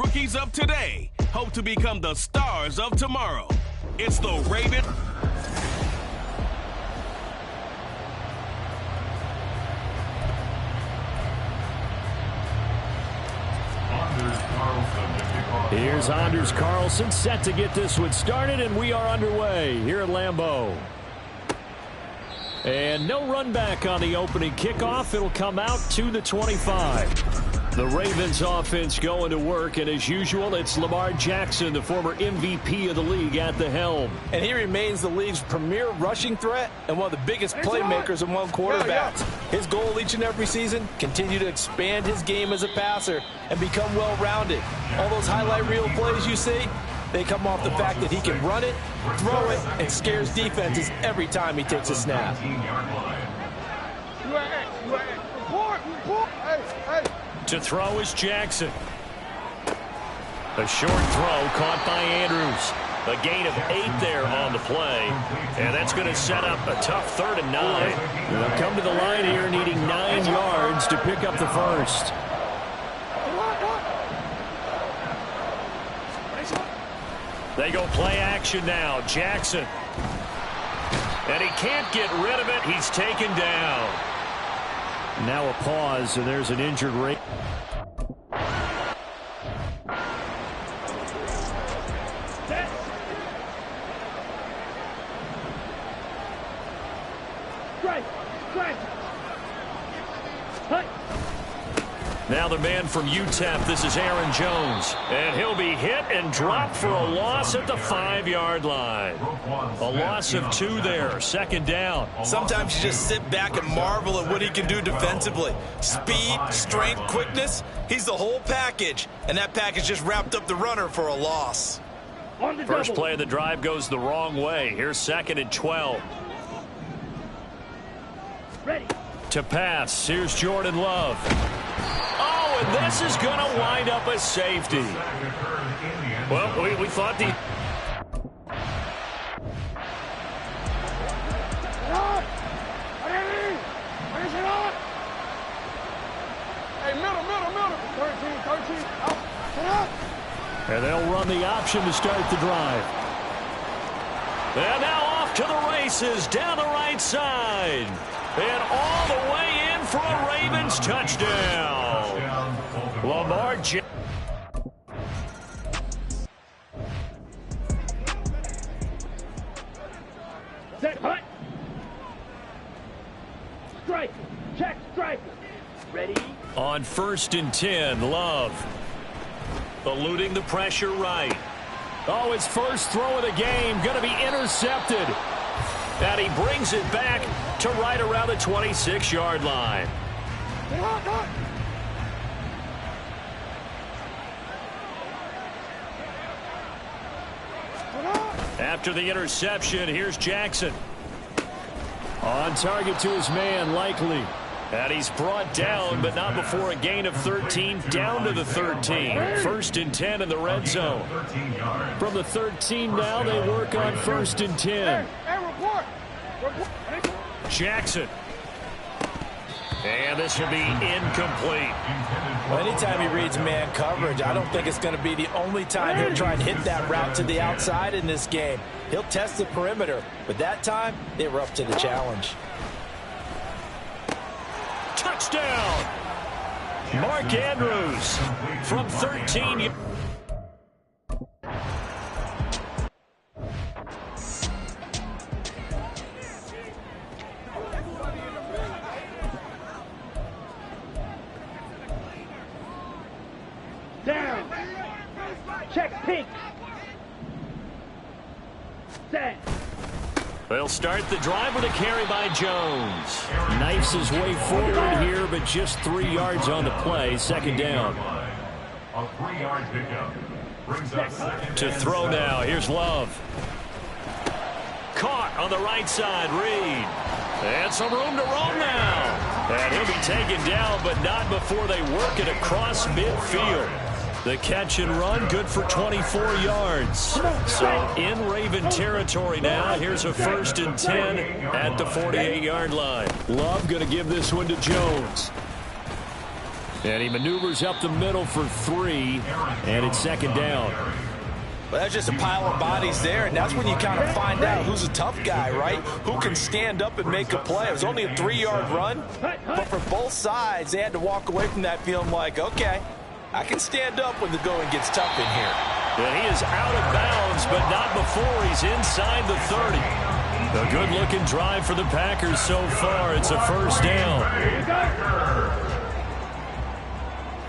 rookies of today hope to become the stars of tomorrow. It's the Ravens. Here's Anders Carlson set to get this one started, and we are underway here at Lambeau. And no run back on the opening kickoff. It'll come out to the 25. The Ravens offense going to work, and as usual, it's Lamar Jackson, the former MVP of the league, at the helm. And he remains the league's premier rushing threat and one of the biggest playmakers among quarterbacks. His goal each and every season, continue to expand his game as a passer and become well-rounded. All those highlight reel plays you see, they come off the fact that he can run it, throw it, and scares defenses every time he takes a snap. To throw is Jackson. A short throw caught by Andrews. A gain of 8 there on the play. And that's going to set up a tough 3rd and 9. They'll come to the line here needing 9 yards to pick up the first. They go play action now. Jackson. And he can't get rid of it. He's taken down. Now a pause, and there's an injured Ray. Now the man from UTEP, this is Aaron Jones. And he'll be hit and dropped for a loss at the 5-yard line. A loss of 2 there, 2nd down. Sometimes you just sit back and marvel at what he can do defensively. Speed, strength, quickness, he's the whole package. And that package just wrapped up the runner for a loss. First play of the drive goes the wrong way. Here's 2nd and 12. Ready. To pass, here's Jordan Love. Oh, and this is going to wind up a safety. Well, we thought the... Hey, middle. 13. Out. And they'll run the option to start the drive. And now off to the races down the right side. And all the way in for a Ravens touchdown. Lamar Jackson. Set, hut. Strike. Check, strike. Ready. On 1st and 10, Love. Eluding the pressure right. Oh, his first throw of the game going to be intercepted. And he brings it back to right around the 26-yard line. After the interception, here's Jackson. On target to his man, Likely. And he's brought down, but not before a gain of 13, down to the 13. 1st and 10 in the red zone. From the 13 now, they work on 1st and 10. Jackson. And this will be incomplete. Well, anytime he reads man coverage, I don't think it's going to be the only time he'll try and hit that route to the outside in this game. He'll test the perimeter, but that time, they were up to the challenge. Touchdown! Mark Andrews from 13. Down. Check pink. Set. They'll start the drive with a carry by Jones. Knifes his way forward here, but just 3 yards on the play. 2nd down. A 3-yard pickup brings up 2nd. To throw now. Here's Love. Caught on the right side. Reed. And some room to roam now. And he'll be taken down, but not before they work it across midfield. The catch and run, good for 24 yards. So in Raven territory now. Here's a 1st and 10 at the 48-yard line. Love going to give this one to Jones. And he maneuvers up the middle for 3, and it's second down. Well, that's just a pile of bodies there, and that's when you kind of find out who's a tough guy, right? Who can stand up and make a play. It was only a 3-yard run, but for both sides, they had to walk away from that feeling like, okay, I can stand up when the going gets tough in here. And he is out of bounds, but not before he's inside the 30. A good-looking drive for the Packers so far. It's a first down.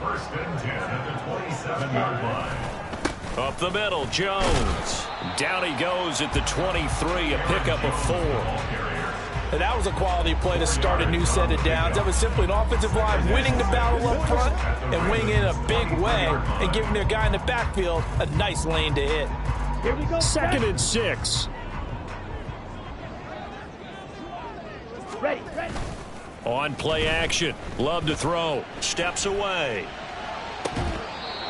First and 10 at the 27-yard line. Up the middle, Jones. Down he goes at the 23, a pickup of 4. And that was a quality play to start a new set of downs. That was simply an offensive line winning the battle up front and winning it in a big way and giving their guy in the backfield a nice lane to hit. Here we go. Second and 6. Ready. On play action. Love to throw. Steps away.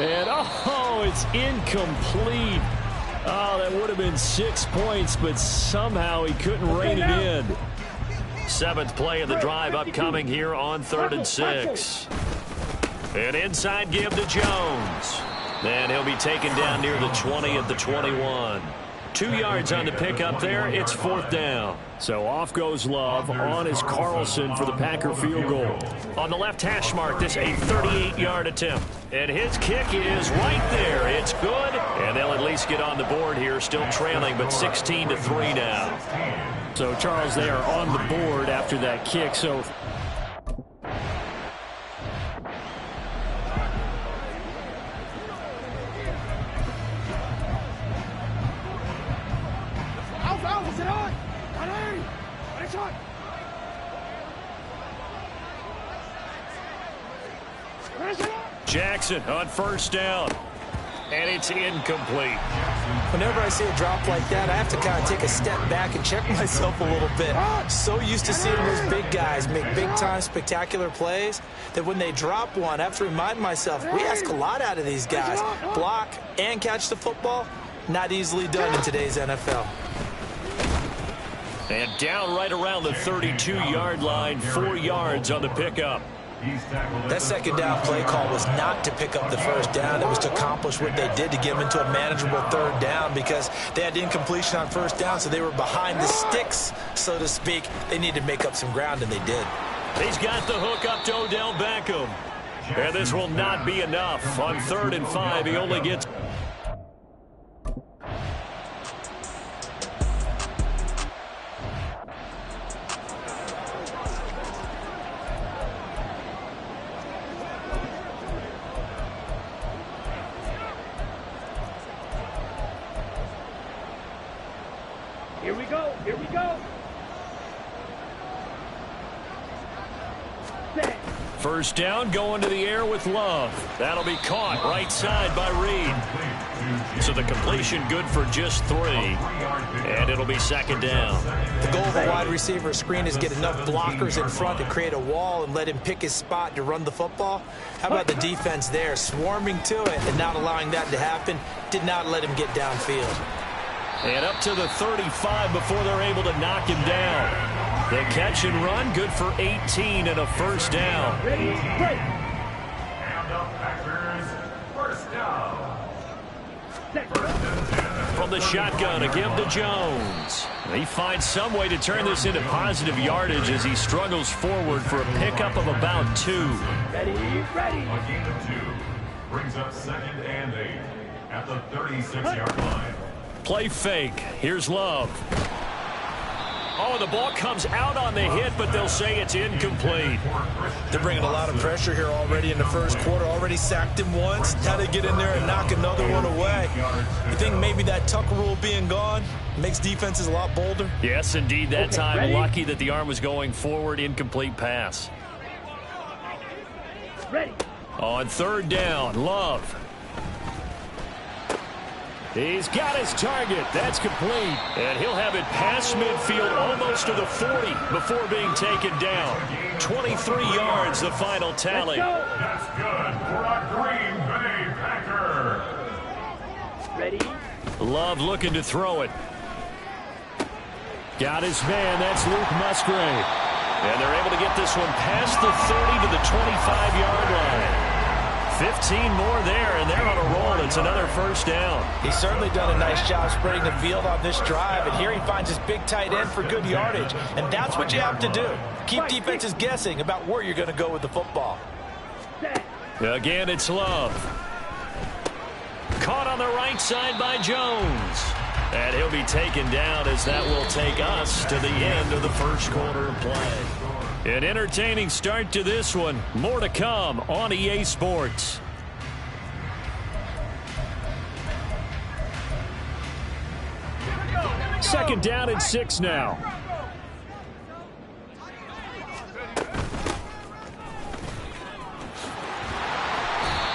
And, oh, it's incomplete. Oh, that would have been 6 points, but somehow he couldn't rein it in. 7th play of the drive upcoming here on 3rd and 6. An inside give to Jones. And he'll be taken down near the 20 at the 21. 2 yards on the pickup there. It's 4th down. So off goes Love. On is Carlson for the Packer field goal. On the left hash mark, this a 38-yard attempt. And his kick is right there. It's good. And they'll at least get on the board here. Still trailing, but 16-3 now. So, Charles, they are on the board after that kick. So Jackson on first down. And it's incomplete. Whenever I see a drop like that, I have to kind of take a step back and check myself a little bit. So used to seeing those big guys make big-time spectacular plays that when they drop one, I have to remind myself, we ask a lot out of these guys. Block and catch the football, not easily done in today's NFL. And down right around the 32-yard line, 4 yards on the pickup. That second down play call was not to pick up the first down. It was to accomplish what they did to get them into a manageable 3rd down because they had incompletion on first down, so they were behind the sticks, so to speak. They needed to make up some ground, and they did. He's got the hook up to Odell Beckham. And this will not be enough. On 3rd and 5, he only gets... Here we go. Set. First down, going to the air with Love. That'll be caught right side by Reed. So the completion good for just 3. And it'll be second down. The goal of a wide receiver screen is get enough blockers in front to create a wall and let him pick his spot to run the football. How about the defense there, swarming to it and not allowing that to happen? Did not let him get downfield. And up to the 35 before they're able to knock him down. The catch and run, good for 18 and a first down. Ready, break. And up Packers, first down. Set. From the shotgun, a give to Jones. He finds some way to turn this into positive yardage as he struggles forward for a pickup of about 2. Ready. A gain of 2 brings up 2nd and 8 at the 36-yard line. Play fake. Here's Love. Oh, the ball comes out on the hit, but they'll say it's incomplete. They're bringing a lot of pressure here already in the first quarter. Already sacked him once. Now they get in there and knock another one away. You think maybe that Tucker rule being gone makes defenses a lot bolder? Yes, indeed. That Okay, time, ready? lucky that the arm was going forward. Incomplete pass. Ready. On 3rd down, Love. He's got his target. That's complete. And he'll have it past midfield almost to the 40 before being taken down. 23 yards, the final tally. That's good for a Green Bay Packer. Ready. Love looking to throw it. Got his man. That's Luke Musgrave. And they're able to get this one past the 30 to the 25-yard line. 15 more there, and they're on a roll. It's another first down. He's certainly done a nice job spreading the field on this drive, and here he finds his big tight end for good yardage. And that's what you have to do. Keep defenses guessing about where you're going to go with the football. Again, it's Love. Caught on the right side by Jones. And he'll be taken down as that will take us to the end of the first quarter of play. An entertaining start to this one. More to come on EA Sports. Second down and 6 now.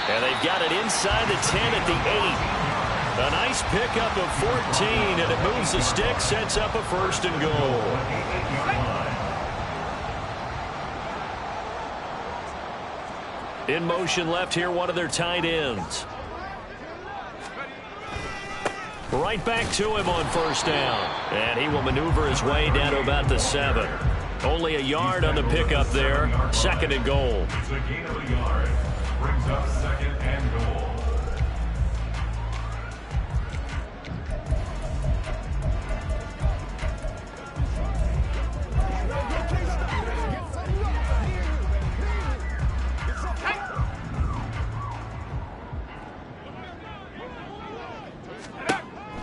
And they've got it inside the 10 at the 8. A nice pickup of 14, and it moves the stick, sets up a first and goal. In motion left here, one of their tight ends. Right back to him on first down. And he will maneuver his way down to about the 7. Only a yard on the pickup there. Second and goal. It's a gain of a yard. Brings up second and goal.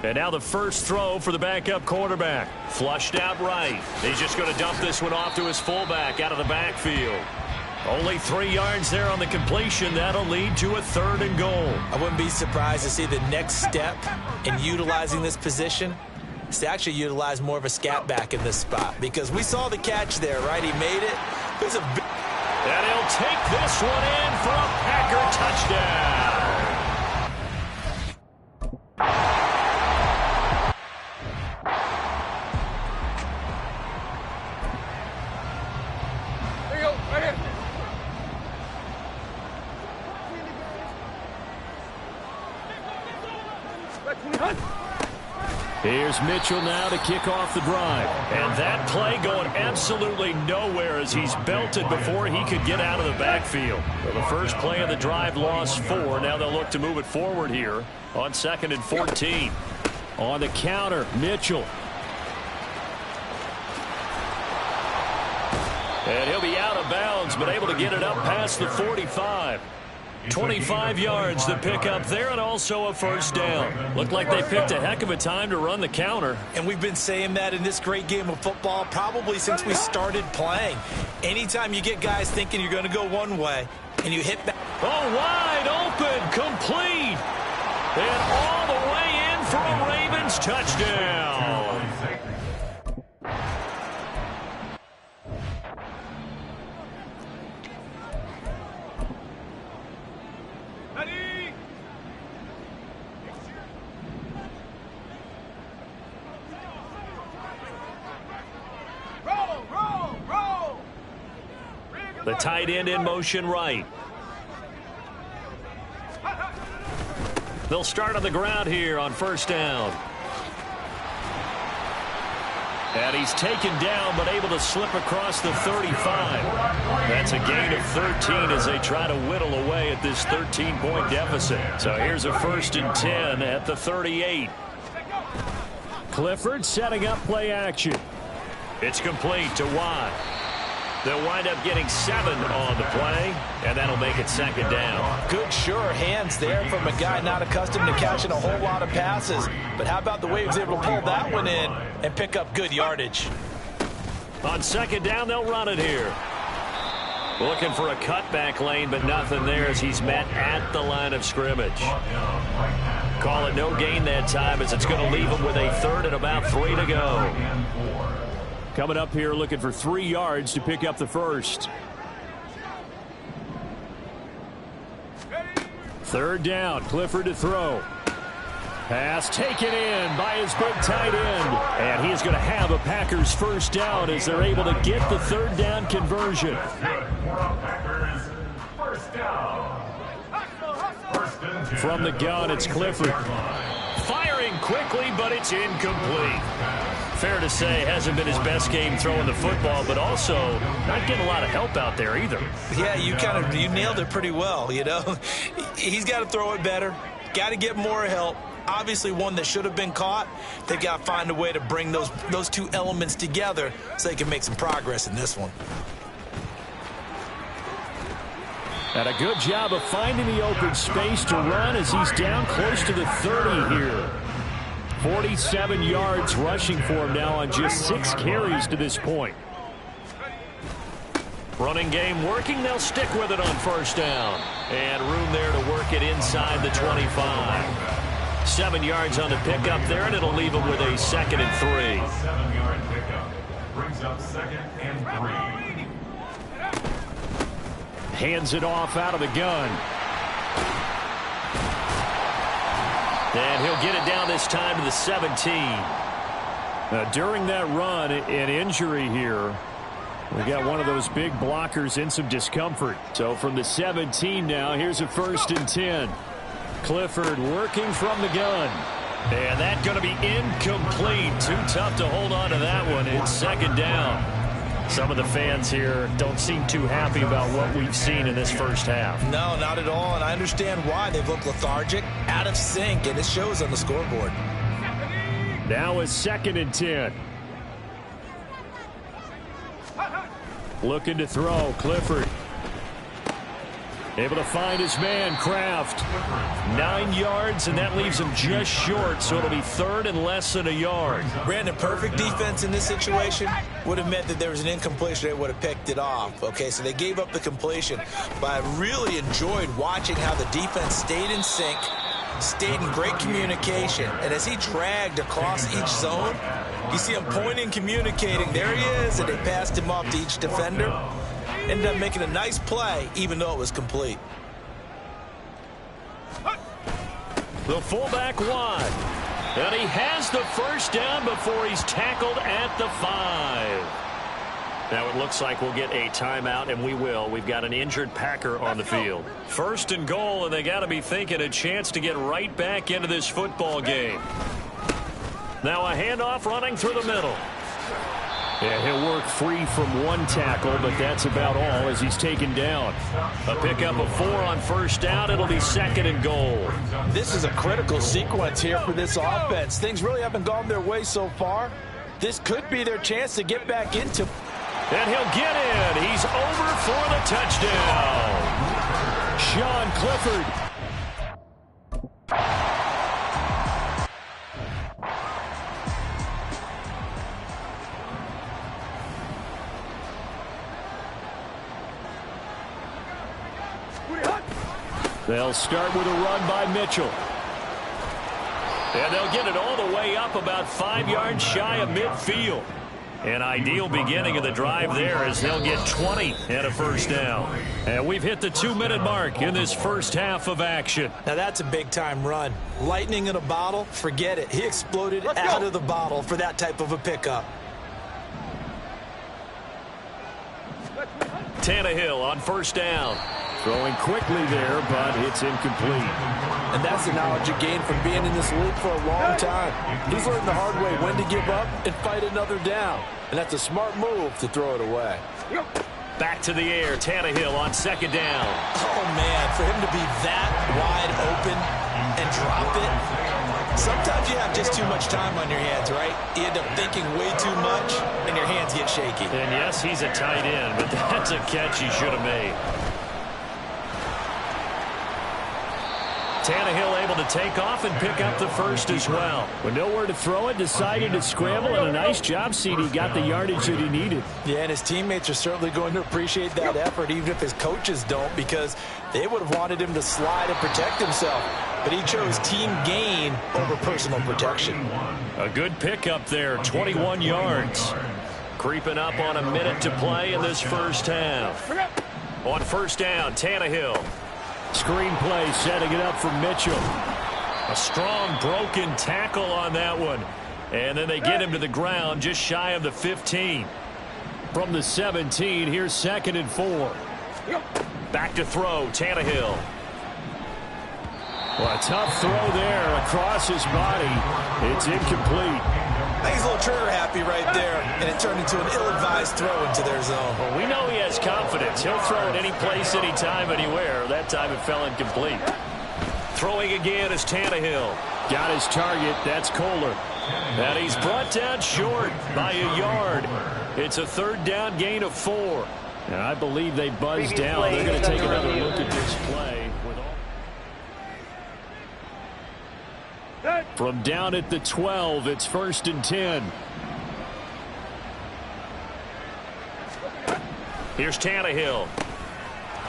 And now the first throw for the backup quarterback. Flushed out right. He's just going to dump this one off to his fullback out of the backfield. Only 3 yards there on the completion. That'll lead to a third and goal. I wouldn't be surprised to see the next step in utilizing this position is to actually utilize more of a scat back in this spot, because we saw the catch there, right? He made it. There's a big... And he'll take this one in for a Packer touchdown. Here's Mitchell now to kick off the drive. And that play going absolutely nowhere as he's belted before he could get out of the backfield. Well, the first play of the drive lost 4. Now they'll look to move it forward here on 2nd and 14. On the counter, Mitchell. And he'll be out of bounds, but able to get it up past the 45. 25 yards to pick up there, and also a first down. Looked like they picked a heck of a time to run the counter. And we've been saying that in this great game of football probably since we started playing. Anytime you get guys thinking you're going to go one way and you hit back. Oh, wide open, complete. And all the way in for a Ravens touchdown. The tight end in motion right. They'll start on the ground here on first down. And he's taken down but able to slip across the 35. That's a gain of 13 as they try to whittle away at this 13-point deficit. So here's a 1st and 10 at the 38. Clifford setting up play action. It's complete to Watt. They'll wind up getting 7 on the play, and that'll make it 2nd down. Good, sure hands there from a guy not accustomed to catching a whole lot of passes. But how about the way he was able to pull that one in and pick up good yardage? On 2nd down, they'll run it here. Looking for a cutback lane, but nothing there as he's met at the line of scrimmage. Call it no gain that time as it's going to leave him with a 3rd and about 3 to go. Coming up here looking for 3 yards to pick up the first. 3rd down, Clifford to throw. Pass taken in by his big tight end. And he is going to have a Packers first down as they're able to get the 3rd down conversion. From the gun, it's Clifford. Firing quickly, but it's incomplete. Fair to say, hasn't been his best game throwing the football, but also not getting a lot of help out there either. Yeah, you nailed it pretty well, you know. He's got to throw it better, got to get more help. Obviously one that should have been caught. They've got to find a way to bring those two elements together so they can make some progress in this one. And a good job of finding the open space to run as he's down close to the 30 here. 47 yards rushing for him now on just 6 carries to this point. Running game working. They'll stick with it on first down. And room there to work it inside the 25. 7 yards on the pickup there, and it'll leave him with a 2nd and 3. 7-yard pickup brings up 2nd and 3. Hands it off out of the gun. And he'll get it down this time to the 17. During that run, an injury here. We got one of those big blockers in some discomfort. So from the 17 now, here's a 1st and 10. Clifford working from the gun. And that's going to be incomplete. Too tough to hold on to that one. It's 2nd down. Some of the fans here don't seem too happy about what we've seen in this first half. No, not at all, and I understand why. They've looked lethargic, out of sync, and it shows on the scoreboard. Now it's 2nd and 10. Looking to throw, Clifford. Able to find his man, Kraft. 9 yards, and that leaves him just short, so it'll be 3rd and less than a yard. Brandon, perfect defense in this situation would have meant that there was an incompletion. They would have picked it off. Okay, so they gave up the completion, but I really enjoyed watching how the defense stayed in sync, stayed in great communication, and as he dragged across each zone, you see him pointing, communicating. There he is, and they passed him off to each defender. Ended up making a nice play, even though it was complete. The fullback wide. And he has the first down before he's tackled at the 5. Now it looks like we'll get a timeout, and we will. We've got an injured Packer on the field. 1st and goal, and they got to be thinking a chance to get right back into this football game. Now a handoff running through the middle. Yeah, he'll work free from one tackle, but that's about all as he's taken down. A pickup of 4 on first down. It'll be 2nd and goal. This is a critical sequence here for this offense. Things really haven't gone their way so far. This could be their chance to get back into. And he'll get in. He's over for the touchdown. Sean Clifford. They'll start with a run by Mitchell. And they'll get it all the way up about 5 yards shy of midfield. An ideal beginning of the drive there as they'll get 20 and a first down. And we've hit the 2-minute mark in this first half of action. Now that's a big-time run. Lightning in a bottle, forget it. He exploded out of the bottle for that type of a pickup. Tannehill on first down. Throwing quickly there, but it's incomplete. And that's the knowledge you gain from being in this league for a long time. He's learned the hard way when to give up and fight another down. And that's a smart move to throw it away. Back to the air, Tannehill on 2nd down. Oh, man, for him to be that wide open and drop it. Sometimes you have just too much time on your hands, right? You end up thinking way too much, and your hands get shaky. And yes, he's a tight end, but that's a catch he should have made. Tannehill able to take off and pick up the first as well. With nowhere to throw it, decided to scramble, and a nice job, CD got the yardage that he needed. Yeah, and his teammates are certainly going to appreciate that effort, even if his coaches don't, because they would have wanted him to slide and protect himself. But he chose team gain over personal protection. A good pickup there, 21 yards. Creeping up on a minute to play in this first half. On first down, Tannehill. Screen play setting it up for Mitchell. A strong broken tackle on that one. And then they get him to the ground just shy of the 15. From the 17, here's 2nd and 4. Back to throw, Tannehill. Well, a tough throw there across his body. It's incomplete. I think he's a little trigger happy right there, and it turned into an ill-advised throw into their zone. Well, we know he has confidence. He'll throw it any place, anytime, anywhere. That time it fell incomplete. Throwing again is Tannehill. Got his target. That's Kohler. And he's brought down short by a yard. It's a third down gain of 4. And I believe they buzzed down. They're going to take another look at this play. From down at the 12, it's 1st and 10. Here's Tannehill.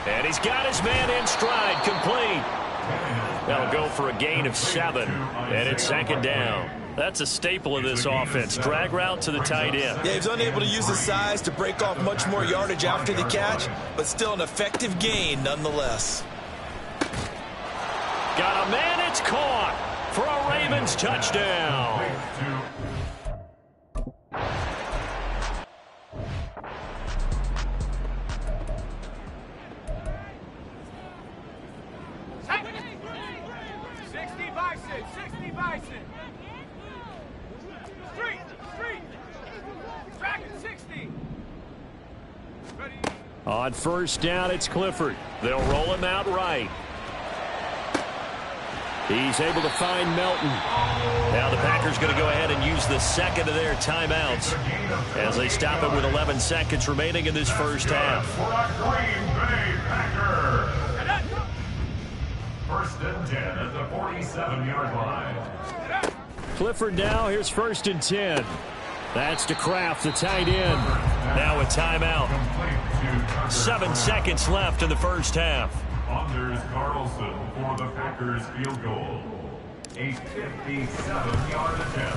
And he's got his man in stride, complete. That'll go for a gain of 7. And it's 2nd down. That's a staple of this offense. Drag route to the tight end. Yeah, he's unable to use his size to break off much more yardage after the catch, but still an effective gain nonetheless. Got a man, it's caught for a Ravens touchdown. On 1st down, it's Clifford. They'll roll him out right. He's able to find Melton. Now the Packers going to go ahead and use the second of their timeouts as they stop it with 11 seconds remaining in this first half. First and 10 at the 47-yard line. Clifford now. Here's 1st and 10. That's to Kraft, the tight end. Now a timeout. 7 seconds left in the first half. Anders Carlson for the Packers field goal. A 57-yard attempt.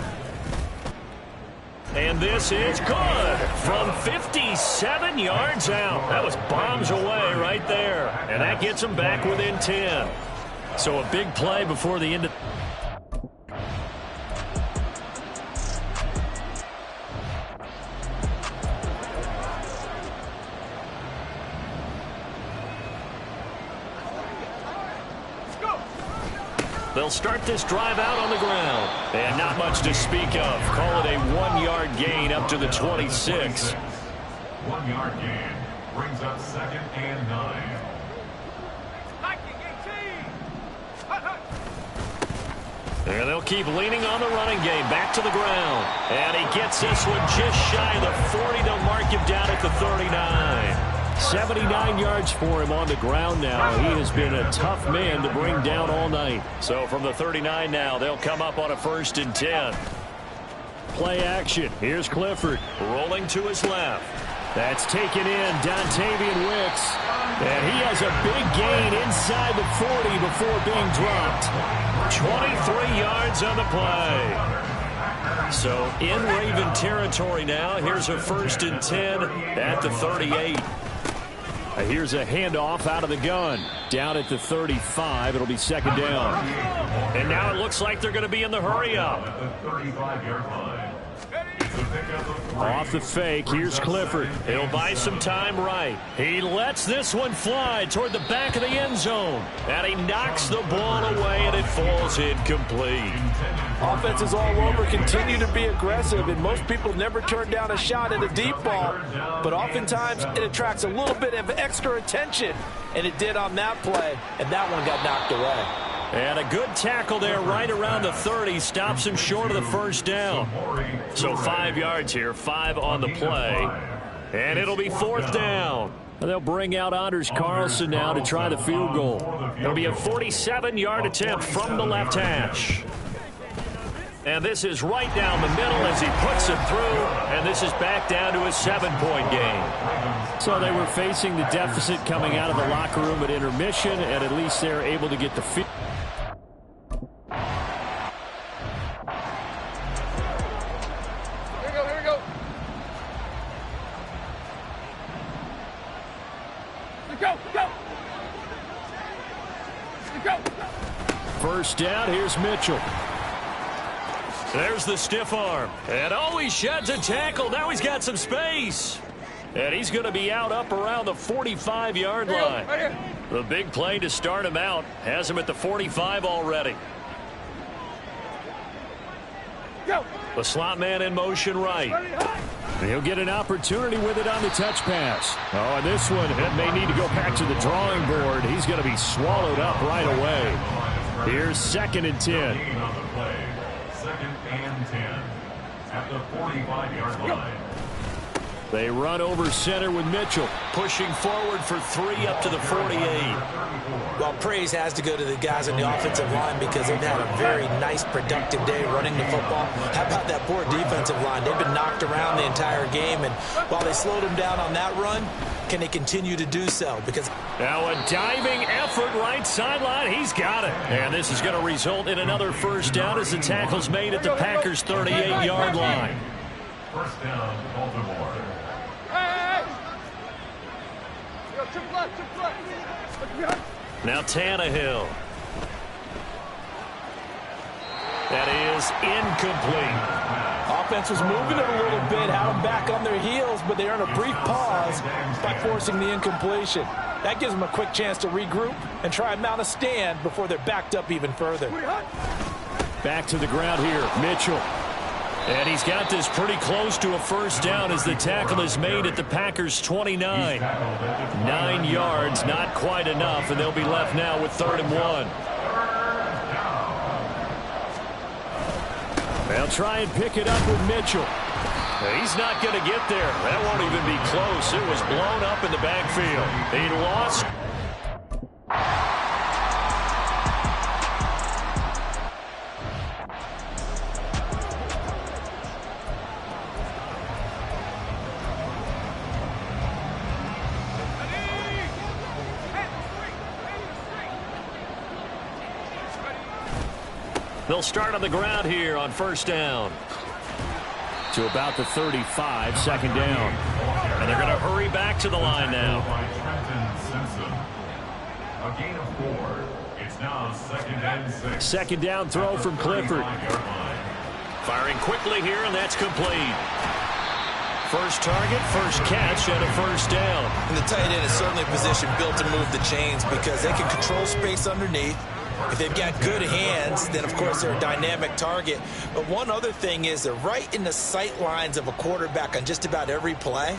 And this is good from 57 yards out. That was bombs away right there. And that gets them back within 10. So a big play before the end of... They'll start this drive out on the ground. And not much to speak of. Call it a 1-yard gain up to the 26. 1-yard gain brings up 2nd and 9. And they'll keep leaning on the running game. Back to the ground. And he gets this one just shy of the 40. They'll mark him down at the 39. 79 yards for him on the ground now. He has been a tough man to bring down all night. So from the 39 now, they'll come up on a 1st and 10. Play action. Here's Clifford rolling to his left. That's taken in Dontavian Wicks. And he has a big gain inside the 40 before being dropped. 23 yards on the play. So in Raven territory now. Here's a 1st and 10 at the 38. Here's a handoff out of the gun. Down at the 35. It'll be 2nd down. And now it looks like they're going to be in the hurry-up. Off the fake. Here's Clifford. He'll buy some time right. He lets this one fly toward the back of the end zone. And he knocks the ball away, and it falls incomplete. Offenses all over continue to be aggressive, and most people never turn down a shot at a deep ball. But oftentimes, it attracts a little bit of extra attention, and it did on that play, and that one got knocked away. And a good tackle there right around the 30. Stops him short of the 1st down. So 5 yards here, 5 on the play. And it'll be 4th down. And they'll bring out Anders Carlson now to try the field goal. It'll be a 47-yard attempt from the left hash. And this is right down the middle as he puts it through. And this is back down to a 7-point game. So they were facing the deficit coming out of the locker room at intermission, and at least they're able to get the field. First down, here's Mitchell. There's the stiff arm. And oh, he sheds a tackle. Now he's got some space. And he's going to be out up around the 45-yard line. Right, the big play to start him out has him at the 45 already. Go. The slot man in motion right. He'll get an opportunity with it on the touch pass. Oh, and this one, it may need to go back to the drawing board. He's going to be swallowed up right away. Here's 2nd and 10. Second and 10 at the 45-yard line. They run over center with Mitchell. Pushing forward for 3 up to the 48. Well, praise has to go to the guys on the offensive line because they've had a very nice, productive day running the football. How about that poor defensive line? They've been knocked around the entire game, and while they slowed them down on that run, can they continue to do so? Because now a diving effort right sideline. He's got it. And this is going to result in another first down as the tackle's made at the Packers' 38-yard line. First down, Baltimore. Now Tannehill. That is incomplete. offense was moving it a little bit, had them back on their heels, but they earn a brief pause by forcing the incompletion. That gives them a quick chance to regroup and try and mount a stand before they're backed up even further. Back to the ground here, Mitchell. And he's got this pretty close to a first down as the tackle is made at the Packers' 29. 9 yards, not quite enough, and they'll be left now with 3rd and 1. They'll try and pick it up with Mitchell. He's not going to get there. That won't even be close. It was blown up in the backfield. He lost. They'll start on the ground here on first down. To about the 35, second down. And they're going to hurry back to the line now. A gain of 4. It's now 2nd and 6. Second down throw from Clifford. Firing quickly here, and that's complete. First target, first catch, and a first down. And the tight end is certainly a position built to move the chains because they can control space underneath. If they've got good hands, then, of course, they're a dynamic target. But one other thing is they're right in the sight lines of a quarterback on just about every play.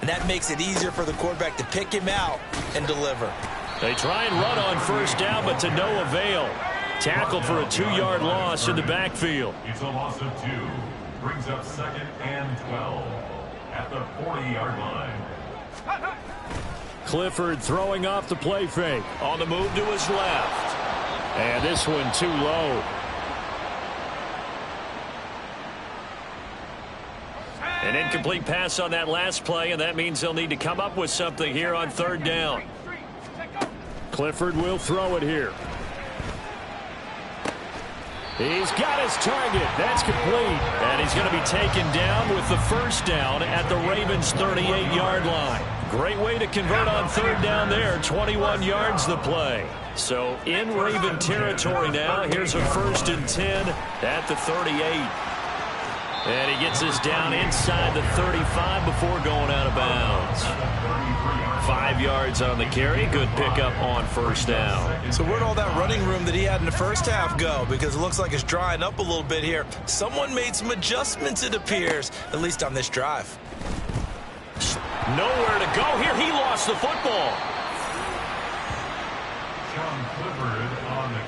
And that makes it easier for the quarterback to pick him out and deliver. They try and run on first down, but to no avail. Tackled for a 2-yard loss in the backfield. It's a loss of 2. Brings up 2nd and 12 at the 40-yard line. Clifford throwing off the play fake. On the move to his left. And this one too low. An incomplete pass on that last play, and that means they'll need to come up with something here on third down. Clifford will throw it here. He's got his target. That's complete. And he's going to be taken down with the first down at the Ravens' 38-yard line. Great way to convert on third down there. 21 yards the play. So in Raven territory now. Here's a 1st and 10 at the 38. And he gets us down inside the 35 before going out of bounds. 5 yards on the carry. Good pickup on first down. So where'd all that running room that he had in the first half go? Because it looks like it's drying up a little bit here. Someone made some adjustments, it appears, at least on this drive. Nowhere to go here. He lost the football.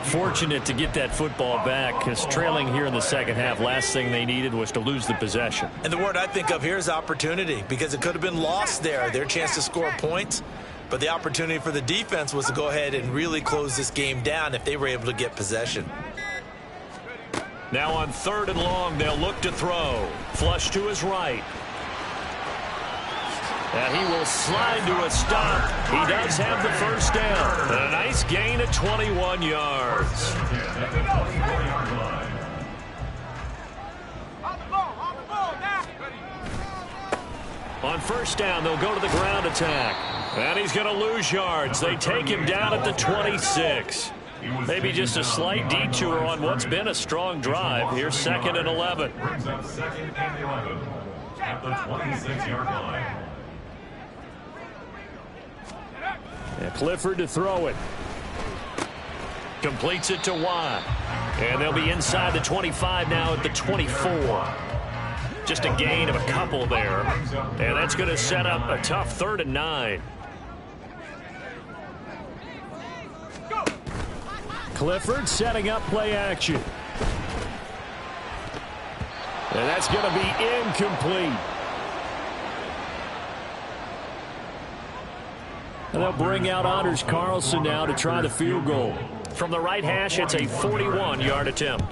Fortunate to get that football back because trailing here in the second half, last thing they needed was to lose the possession. And the word I think of here is opportunity because it could have been lost there. Their chance to score points. But the opportunity for the defense was to go ahead and really close this game down if they were able to get possession. Now on 3rd and long, they'll look to throw. Flush to his right. And he will slide to a stop. He does have the first down. And a nice gain of 21 yards. On first down, they'll go to the ground attack. And he's going to lose yards. They take him down at the 26. Maybe just a slight detour on what's been a strong drive. Here's 2nd and 11. Brings up 2nd and 11 at the 26-yard line. And Clifford to throw it. Completes it to Watt. And they'll be inside the 25 now at the 24. Just a gain of a couple there. And that's going to set up a tough 3rd and 9. Clifford setting up play action. And that's going to be incomplete. And they'll bring out Anders Carlson now to try the field goal. From the right hash, it's a 41-yard attempt.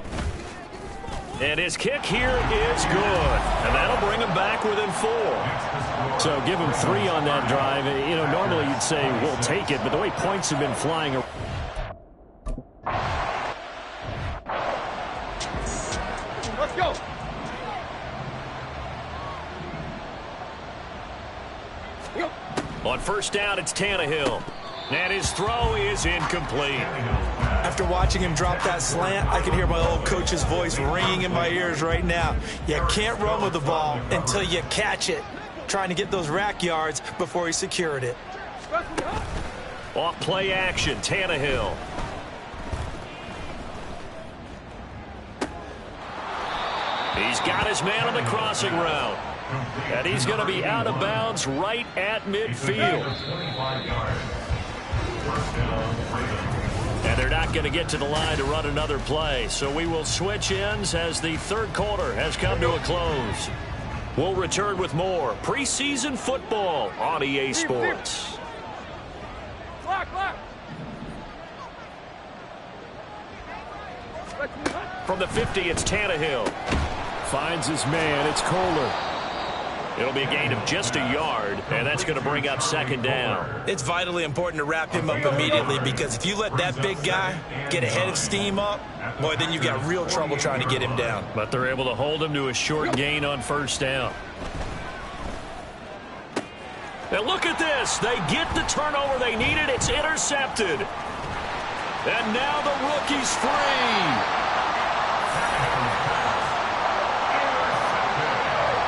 And his kick here is good. And that'll bring him back within 4. So give him 3 on that drive. You know, normally you'd say we'll take it, but the way points have been flying around. Let's go. On first down, it's Tannehill. And his throw is incomplete. After watching him drop that slant, I can hear my old coach's voice ringing in my ears right now. You can't run with the ball until you catch it. Trying to get those rack yards before he secured it. Off play action, Tannehill. He's got his man on the crossing route. And he's going to be out of bounds right at midfield. And they're not going to get to the line to run another play. So we will switch ends as the 3rd quarter has come to a close. We'll return with more preseason football on EA Sports. From the 50, it's Tannehill. Finds his man. It's Kohler. It'll be a gain of just a yard, and that's going to bring up 2nd down. It's vitally important to wrap him up immediately, because if you let that big guy get ahead of steam up, boy, then you've got real trouble trying to get him down. But they're able to hold him to a short gain on 1st down. And look at this. They get the turnover they needed. It's intercepted. And now the rookie's free.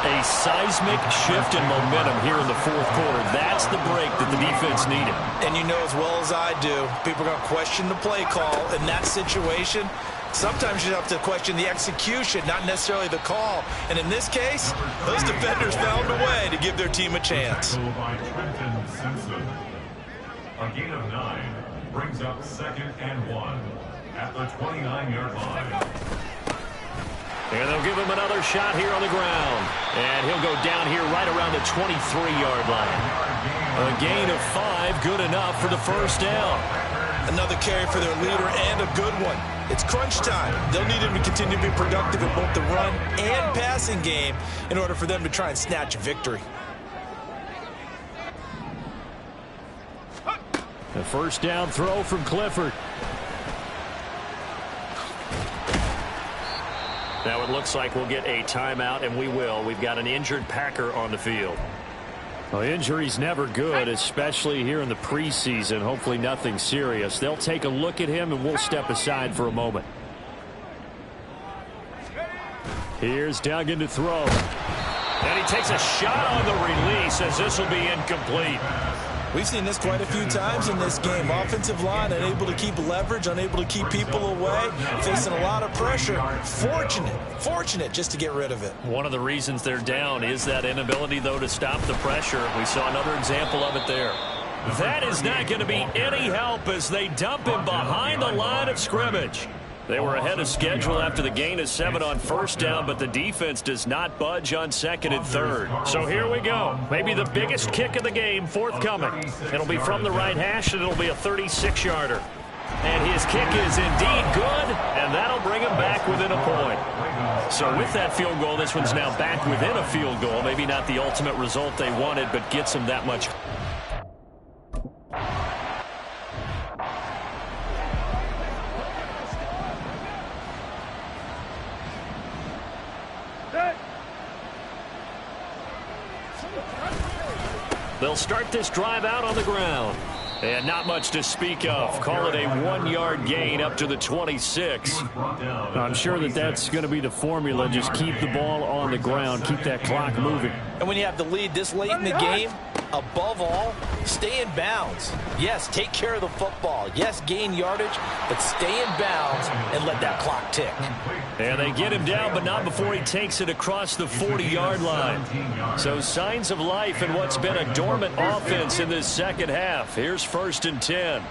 A seismic shift in momentum here in the 4th quarter. That's the break that the defense needed. And you know as well as I do, people are going to question the play call in that situation. Sometimes you have to question the execution, not necessarily the call. And in this case, those defenders found a way to give their team a chance. A gain of 9 brings up 2nd and 1 at the 29-yard line. And they'll give him another shot here on the ground. And he'll go down here right around the 23-yard line. A gain of 5, good enough for the 1st down. Another carry for their leader, and a good one. It's crunch time. They'll need him to continue to be productive in both the run and passing game in order for them to try and snatch a victory. The 1st down throw from Clifford. Now it looks like we'll get a timeout, and we will. We've got an injured Packer on the field. Well, injury's never good, especially here in the preseason. Hopefully nothing serious. They'll take a look at him, and we'll step aside for a moment. Here's Duggan to throw. And he takes a shot on the release as this will be incomplete. We've seen this quite a few times in this game. Offensive line unable to keep leverage, unable to keep people away, facing a lot of pressure. Fortunate just to get rid of it. One of the reasons they're down is that inability, though, to stop the pressure. We saw another example of it there. That is not going to be any help as they dump him behind the line of scrimmage. They were ahead of schedule after the gain of 7 on 1st down, but the defense does not budge on 2nd and 3rd. So here we go. Maybe the biggest kick of the game forthcoming. It'll be from the right hash, and it'll be a 36-yarder. And his kick is indeed good, and that'll bring him back within a point. So with that field goal, this one's now back within a field goal. Maybe not the ultimate result they wanted, but gets them that much. They'll start this drive out on the ground. And not much to speak of. Call it a 1-yard gain up to the 26. I'm sure that that's going to be the formula. Just keep the ball on the ground. Keep that clock moving. And when you have the lead this late in the game, above all, stay in bounds. Yes, take care of the football. Yes, gain yardage, but stay in bounds and let that clock tick. And they get him down, but not before he takes it across the 40-yard line. So signs of life in what's been a dormant offense in this second half. Here's 1st and 10.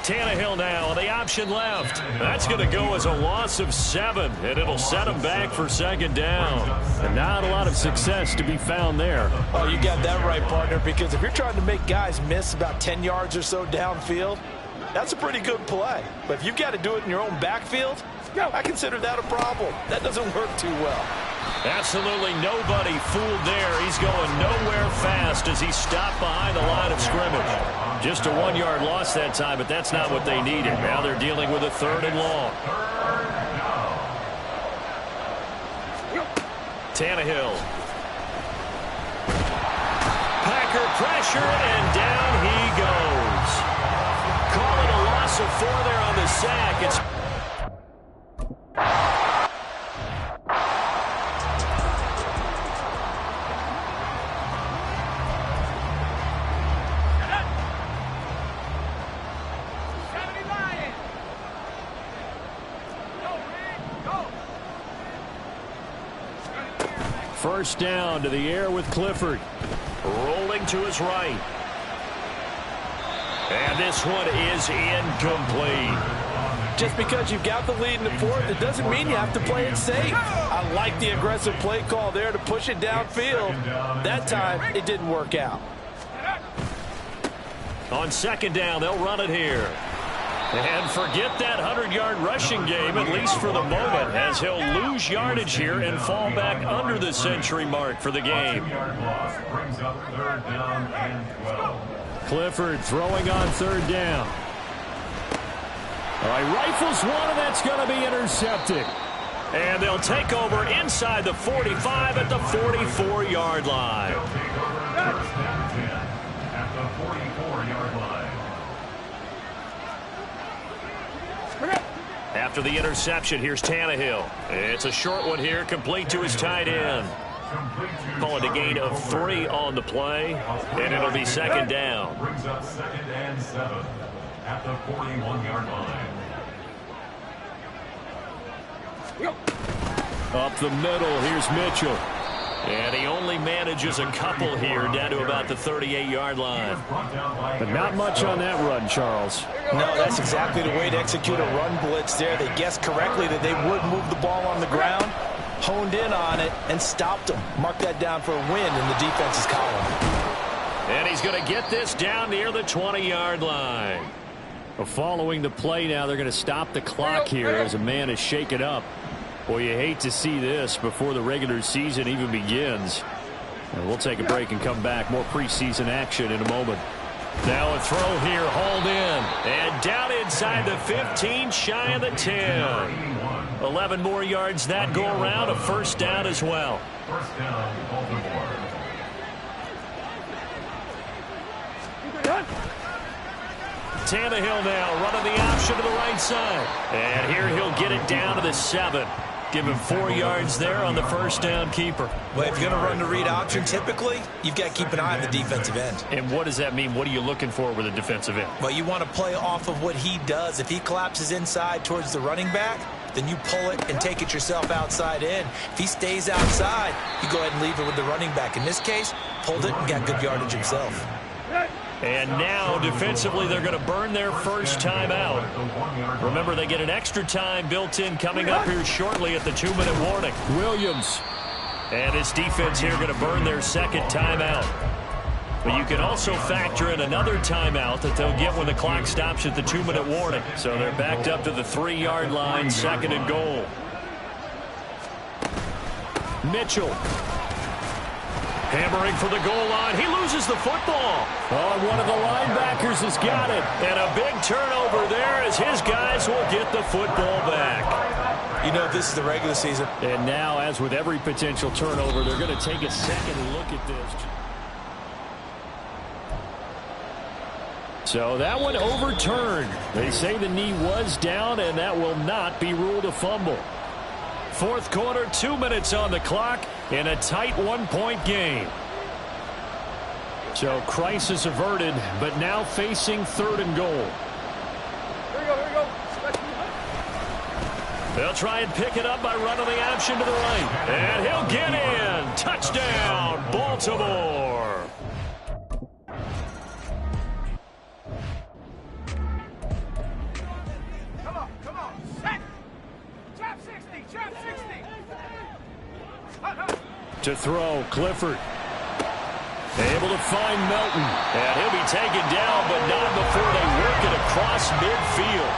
Tannehill now on the option left. That's going to go as a loss of 7, and it'll set him back for 2nd down. And not a lot of success to be found there. Oh, you got that right, partner, because if you're trying to make guys miss about 10 yards or so downfield, that's a pretty good play. But if you've got to do it in your own backfield, I consider that a problem. That doesn't work too well. Absolutely nobody fooled there. He's going nowhere fast as he stopped behind the line of scrimmage. Just a 1-yard loss that time, but that's not what they needed. Now they're dealing with a 3rd and long. Tannehill. Packer pressure, and down he goes. Call it a loss of 4 there on the sack. It's first down to the air with Clifford. Rolling to his right. And this one is incomplete. Just because you've got the lead in the 4th, it doesn't mean you have to play it safe. I like the aggressive play call there to push it downfield. That time, it didn't work out. On 2nd down, they'll run it here. And forget that 100-yard rushing game, at least for the moment, as he'll lose yardage here and fall back under the century mark for the game. Clifford throwing on 3rd down. All right, rifles one, and that's going to be intercepted. And they'll take over inside the 45 at the 44-yard line. At the 44-yard line. After the interception, here's Tannehill. It's a short one here, complete to his tight end. Call it a gain of 3 on the play, and it'll be 2nd down. Brings up 2nd and 7 at the 41-yard line. Up the middle, here's Mitchell. And he only manages a couple here down to about the 38-yard line. But not much on that run, Charles. No, that's exactly the way to execute a run blitz there. They guessed correctly that they would move the ball on the ground, honed in on it, and stopped them. Mark that down for a win in the defense's column. And he's going to get this down near the 20-yard line. Well, following the play now, they're going to stop the clock here as a man is shaken up. Boy, you hate to see this before the regular season even begins. And we'll take a break and come back. More preseason action in a moment. Now a throw here, hauled in. And down inside the 15, shy of the 10. 11 more yards that go around, a 1st down as well. 1st down, Baltimore. Tannehill now running the option to the right side. And here he'll get it down to the 7. Give him 4 yards there on the 1st down keeper. Well, if you're going to run the read option, typically, you've got to keep an eye on the defensive end. And what does that mean? What are you looking for with a defensive end? Well, you want to play off of what he does. If he collapses inside towards the running back, then you pull it and take it yourself outside in. If he stays outside, you go ahead and leave it with the running back. In this case, pulled it and got good yardage himself. And now, defensively, they're going to burn their first timeout. Remember, they get an extra time built in coming up here shortly at the 2-minute warning. Williams. And this defense here going to burn their 2nd timeout. But you can also factor in another timeout that they'll get when the clock stops at the 2-minute warning. So they're backed up to the 3-yard line, 2nd and goal. Mitchell. Hammering for the goal line. He loses the football. Oh, one of the linebackers has got it. And a big turnover there as his guys will get the football back. You know, this is the regular season. And now, as with every potential turnover, they're going to take a second look at this. So that one overturned. They say the knee was down, and that will not be ruled a fumble. 4th quarter, 2 minutes on the clock in a tight 1-point game. So crisis averted, but now facing 3rd and goal. Here we go, here we go. They'll try and pick it up by running the option to the right. And he'll get in. Touchdown, Baltimore. Come on. Set. Trap 60. Trap 60. To throw, Clifford. Able to find Melton. And he'll be taken down, but not before they work it across midfield.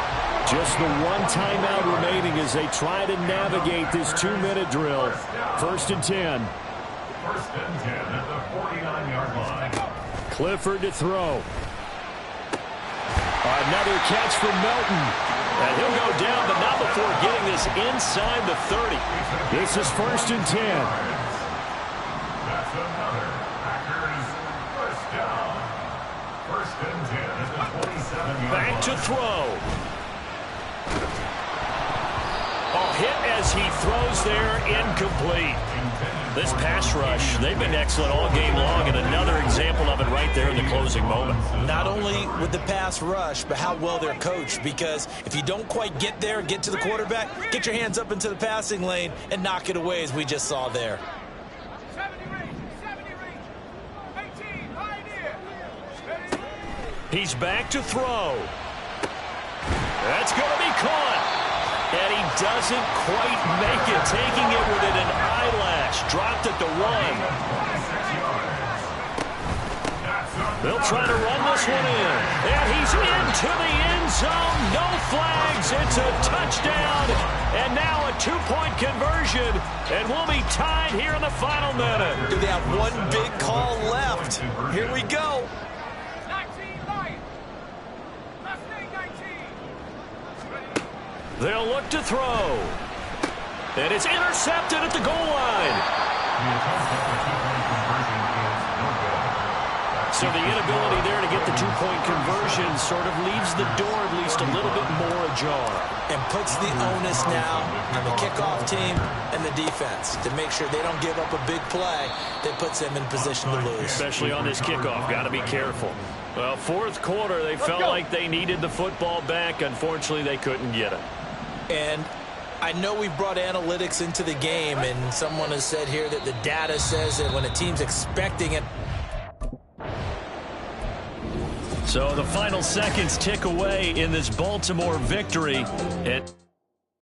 Just the one timeout remaining as they try to navigate this 2-minute drill. 1st and 10. 1st and 10 at the 49-yard line. Clifford to throw. Another catch from Melton. And he'll go down, but not before getting this inside the 30. This is 1st and 10. That's another Packers first down. 1st and 10 at the 27-yard line. Back to throw. Hit as he throws there, incomplete. This pass rush, they've been excellent all game long, and another example of it right there in the closing moment. Not only with the pass rush, but how well they're coached, because if you don't quite get there, get to the quarterback, get your hands up into the passing lane and knock it away, as we just saw there. 70 range. 18. Right here. He's back to throw. That's going to be caught. And he doesn't quite make it, taking it within an eyelash. Dropped at the 1. They'll try to run this one in. And he's into the end zone. No flags. It's a touchdown. And now a 2-point conversion. And we'll be tied here in the final minute. Do they have one big call left? Here we go. 19 line. Mustang 19. They'll look to throw. And it's intercepted at the goal line. So the inability there to get the 2-point conversion sort of leaves the door at least a little bit more ajar. And puts the onus now on the kickoff team and the defense to make sure they don't give up a big play that puts them in position to lose. Especially on this kickoff. Got to be careful. Well, 4th quarter, they felt like they needed the football back. Unfortunately, they couldn't get it. And I know we brought analytics into the game, and someone has said here that the data says that when a team's expecting it. So the final seconds tick away in this Baltimore victory.